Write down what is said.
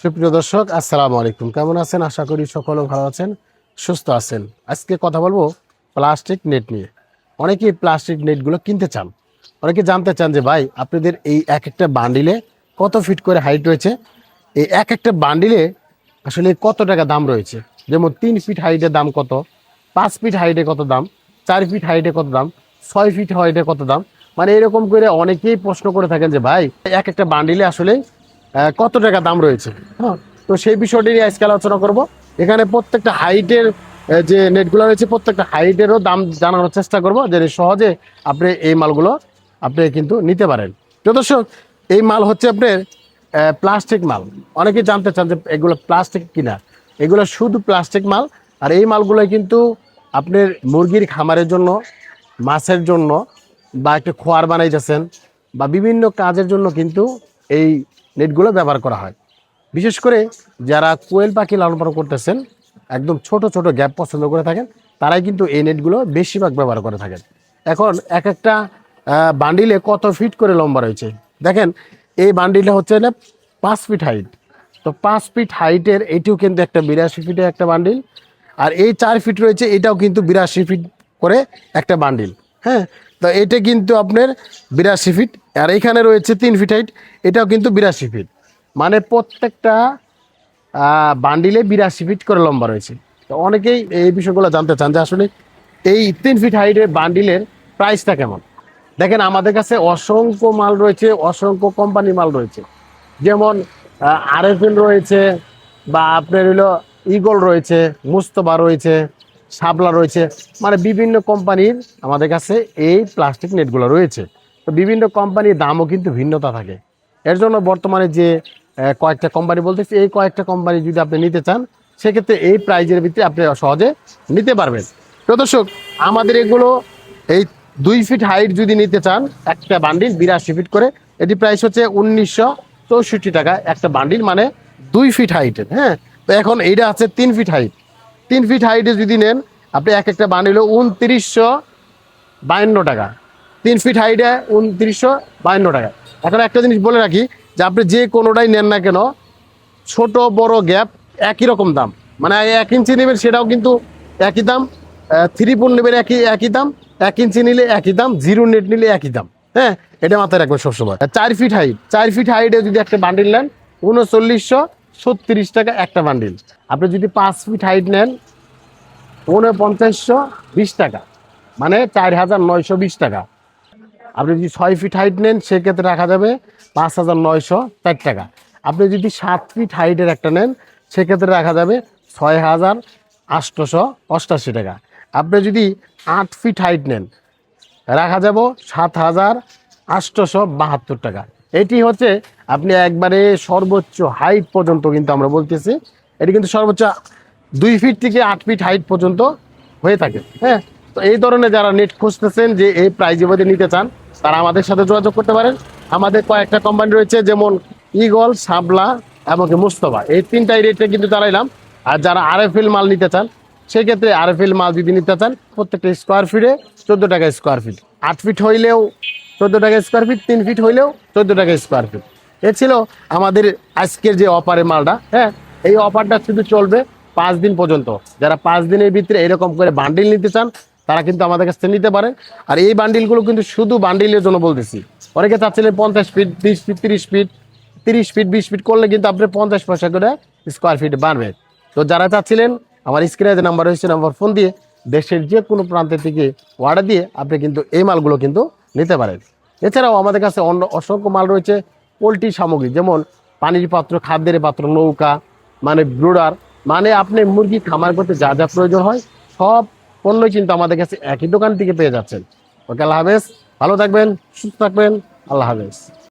সুপ্রিয় দর্শক, আসসালামু আলাইকুম। কেমন আছেন? আশা করি সকলে ভালো আছেন, সুস্থ আছেন। আজকে কথা বলবো প্লাস্টিক নেট নিয়ে। অনেকেই প্লাস্টিক নেটগুলো কিনতে চান। অনেকে জানতে চান যে ভাই, আপনাদের এই এক একটা বান্ডিলে কত ফিট করে হাইট রয়েছে, এই এক একটা বান্ডিলে আসলে কত টাকা দাম রয়েছে। যেমন 3 ফিট হাইটের দাম কত, 5 ফিট হাইটে কত দাম, 4 ফিট হাইটে কত দাম, 6 ফিট হাইটে কত দাম। মানে এরকম করে অনেকেই প্রশ্ন করে থাকেন যে ভাই, এক একটা বান্ডিলে আসলে কত টাকা দাম রয়েছে। হ্যাঁ, তো সেই বিষয়টি নিয়ে আজকে আলোচনা করব। এখানে প্রত্যেকটা হাইটের যে নেটগুলো রয়েছে, প্রত্যেকটা হাইটেরও দাম জানানোর চেষ্টা করব, যে সহজে আপনি এই মালগুলো আপনি কিন্তু নিতে পারেন। তো দর্শক, এই মাল হচ্ছে আপনার প্লাস্টিক মাল। অনেকেই জানতে চান যে এগুলো প্লাস্টিক কিনা। এগুলো শুধু প্লাস্টিক মাল। আর এই মালগুলো কিন্তু আপনার মুরগির খামারের জন্য, মাছের জন্য, বা একটা খোয়ার বানাইতেছেন, বা বিভিন্ন কাজের জন্য কিন্তু এই নেটগুলো ব্যবহার করা হয়। বিশেষ করে যারা কোয়েল পাখি লালন পালন করতেছেন, একদম ছোট ছোট গ্যাপ পছন্দ করে থাকেন, তারাই কিন্তু এই নেটগুলো বেশিরভাগ ব্যবহার করে থাকেন। এখন এক একটা বান্ডিলে কত ফিট করে লম্বা রয়েছে দেখেন। এই বান্ডিলটা হচ্ছে 5 ফিট হাইট। তো 5 ফিট হাইটের এটিও কিন্তু একটা 82 ফিটের একটা বান্ডিল। আর এই 4 ফিট রয়েছে, এটাও কিন্তু 82 ফিট করে একটা বান্ডিল। হ্যাঁ, তো এটা কিন্তু আপনার 82 ফিট। আর এখানে রয়েছে 3 ফিট হাইট, এটাও কিন্তু 82 ফিট। মানে প্রত্যেকটা বান্ডিলে 82 ফিট করে লম্বা রয়েছে। তো অনেকেই এই বিষয়গুলো জানতে চান যে আসলে এই 3 ফিট হাইটের বান্ডিলের প্রাইসটা কেমন। দেখেন, আমাদের কাছে অসংখ্য মাল রয়েছে, অসংখ্য কোম্পানি মাল রয়েছে। যেমন আরএফএল রয়েছে, বা আপনার হলো ইগল রয়েছে, মুস্তফা রয়েছে, শাবলা রয়েছে। মানে বিভিন্ন কোম্পানির আমাদের কাছে এই প্লাস্টিক নেটগুলো রয়েছে। তো বিভিন্ন কোম্পানির দামও কিন্তু ভিন্নতা থাকে। এর জন্য বর্তমানে যে কয়েকটা কোম্পানি বলতেছি, এই কয়েকটা কোম্পানি যদি আপনি নিতে চান, সেক্ষেত্রে এই প্রাইজের ভিতরে আপনি সহজে নিতে পারবেন। তো দর্শক, আমাদের এগুলো এই 2 ফিট হাইট যদি নিতে চান, একটা বান্ডিল 82 ফিট করে, এটি প্রাইস হচ্ছে 1964 টাকা একটা বান্ডিল, মানে 2 ফিট হাইটের। হ্যাঁ, তো এখন এইটা আছে 3 ফিট হাইট। 3 ফিট হাইটে যদি নেন আপনি, এক একটা বান্ডিল 2952 টাকা। 3 ফিট হাইটে 2952 টাকা। এখন একটা জিনিস বলে রাখি, যে আপনি যে কোনোটাই নেন না কেন, ছোট বড় গ্যাপ একই রকম দাম। মানে 1 ইঞ্চি নেবেন সেটাও কিন্তু একই দাম, 3 পুট নেবেন একই একই দাম, 1 ইঞ্চি নিলে একই দাম, 0 নেট নিলে একই দাম। হ্যাঁ, এটা মাথায় রাখবেন সবসময়। 4 ফিট হাইট, 4 ফিট হাইটে যদি একটা বান্ডিল নেন, 3936 টাকা একটা বান্ডিল। আপনি যদি 5 ফিট হাইট নেন, 4920 টাকা, মানে 4920 টাকা। আপনি যদি 6 ফিট হাইট নেন, সেক্ষেত্রে রাখা যাবে 5904 টাকা। আপনি যদি 7 ফিট হাইটের একটা নেন, সেক্ষেত্রে রাখা যাবে 6888 টাকা। আপনি যদি 8 ফিট হাইট নেন, রাখা যাব 7872 টাকা। এটি হচ্ছে আপনি একবারে সর্বোচ্চ হাইট পর্যন্ত কিন্তু আমরা বলতেছি, এটি কিন্তু সর্বোচ্চ 2 ফিট থেকে 8 ফিট হাইট পর্যন্ত হয়ে থাকে। হ্যাঁ, তো এই ধরনের যারা নেট খুঁজতেছেন, যে এই প্রাইজে মধ্যে নিতে চান, তারা আমাদের সাথে যোগাযোগ করতে পারেন। আমাদের কয়েকটা কোম্পানি রয়েছে, যেমন ইগল, শাবলা এবং মুস্তফা। এই তিনটাই রেটে কিন্তু চালাইলাম। আর যারা আরএফএল মাল নিতে চান, সেক্ষেত্রে আরএফএল মাল যদি নিতে চান, প্রত্যেকটা স্কোয়ার ফিটে 14 টাকা স্কোয়ার ফিট। 8 ফিট হইলেও 14 টাকা স্কোয়ার ফিট, 3 ফিট হইলেও 14 টাকা স্কোয়ার ফিট। এ ছিল আমাদের আজকের যে অফারের মালটা। হ্যাঁ, এই অফারটা শুধু চলবে 5 দিন পর্যন্ত। যারা 5 দিনের ভিতরে এরকম করে বান্ডিল নিতে চান, তারা কিন্তু আমাদের কাছ থেকে নিতে পারেন। আর এই বান্ডিলগুলো কিন্তু শুধু বান্ডিলের জন্য বলতেছি। অনেকে চাচ্ছিলেন 50 feet, 20 feet, 30 feet, 30 feet, 20 feet করলে কিন্তু আপনি 50 পয়সা করে স্কোয়ার ফিট বাড়বে। তো যারা চাচ্ছিলেন, আমার স্ক্রিনে যে নাম্বার রয়েছে, নাম্বার ফোন দিয়ে দেশের যে কোনো প্রান্তের থেকে অর্ডার দিয়ে আপনি কিন্তু এই মালগুলো কিন্তু নিতে পারেন। এছাড়াও আমাদের কাছে অন্য অসংখ্য মাল রয়েছে। পোলট্রি সামগ্রী, যেমন পানির পাত্র, খাদ্যের পাত্র, নৌকা, মানে ব্রুডার, মানে আপনি মুরগি খামার করতে যা যা প্রয়োজন হয়, সব পণ্যই কিন্তু আমাদের কাছে একই দোকান থেকে পেয়ে যাচ্ছেন। ওকে, আল্লাহ হাফেজ। ভালো থাকবেন, সুস্থ থাকবেন। আল্লাহ হাফেজ।